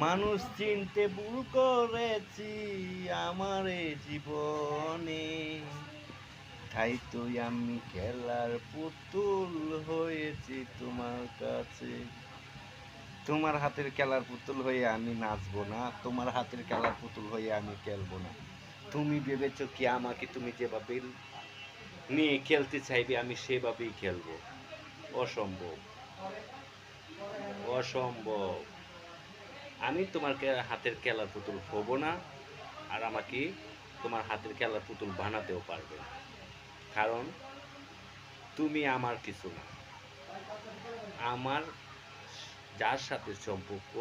মানুষ চিনতে ভুল করেছি আমার এই জীবনে, তাই তো আমি খেলার পুতুল হয়েছি তোমার কাছে। তোমার হাতের খেলার পুতুল হয়ে আমি নাচবো না, তোমার হাতের খেলার পুতুল হয়ে আমি খেলবো না। তুমি ভেবেছো কি আমাকে তুমি যেভাবে নিয়ে খেলতে চাইবে আমি সেভাবেই খেলবো? অসম্ভব, অসম্ভব। আমি তোমার হাতের খেলার পুতুল হব না, আর আমাকে তোমার হাতের খেলার পুতুল বানাতেও পারবে না। কারণ তুমি আমার কিছু না। আমার যার সাথে সম্পর্ক,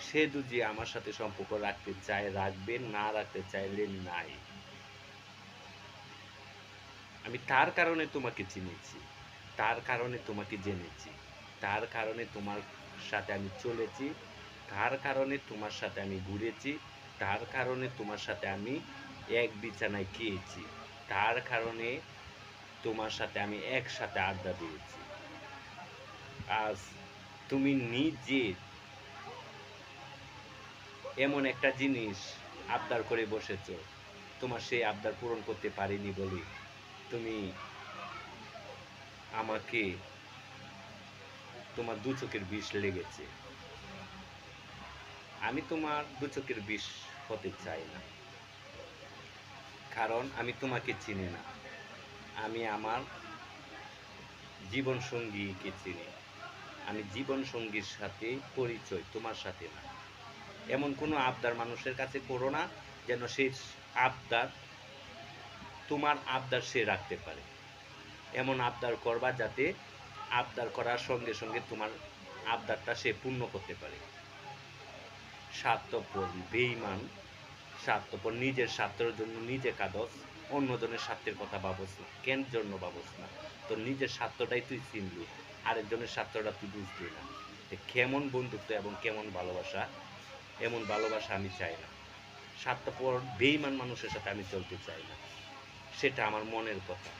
সে যদি আমার সাথে সম্পর্ক রাখতে চায় রাখবে, না রাখতে চাইলে নাই। আমি তার কারণে তোমাকে চিনেছি, তার কারণে তোমাকে জেনেছি, তার কারণে তোমার সাথে আমি চলেছি, তার কারণে তোমার সাথে আমি ঘুরেছি, তার কারণে তোমার সাথে আমি এক বিছানায় খেয়েছি, তার কারণে তোমার সাথে আমি একসাথে আড্ডা দিয়েছি। আজ তুমি নিজে এমন একটা জিনিস আবদার করে বসেছো, তোমার সেই আবদার পূরণ করতে পারিনি বলে তুমি আমাকে, তোমার দু চোখের বিষ লেগেছে। আমি তোমার দু চোখের বিষ হতে চাই না, কারণ আমি তোমাকে চিনি না। আমি আমার জীবন সঙ্গীকে চিনি। আমি জীবন সঙ্গীর সাথে পরিচয়, তোমার সাথে না। এমন কোনো আবদার মানুষের কাছে করো না যেন সেই আবদার, তোমার আবদার সে রাখতে পারে। এমন আবদার করবা যাতে আবদার করার সঙ্গে সঙ্গে তোমার আবদারটা সে পূর্ণ করতে পারে। স্বার্থপর, বেঈমান, স্বার্থপর, নিজের স্বার্থের জন্য নিজে কাঁদস, অন্যজনের স্বার্থের কথা ভাবস না। কেন জন্য ভাবস না? তোর নিজের স্বার্থটাই তুই চিনলি, আরেকজনের স্বার্থটা তুই বুঝলি না। কেমন বন্ধুত্ব এবং কেমন ভালোবাসা? এমন ভালোবাসা আমি চাই না। স্বার্থপর বেঈমান মানুষের সাথে আমি চলতে চাই না, সেটা আমার মনের কথা।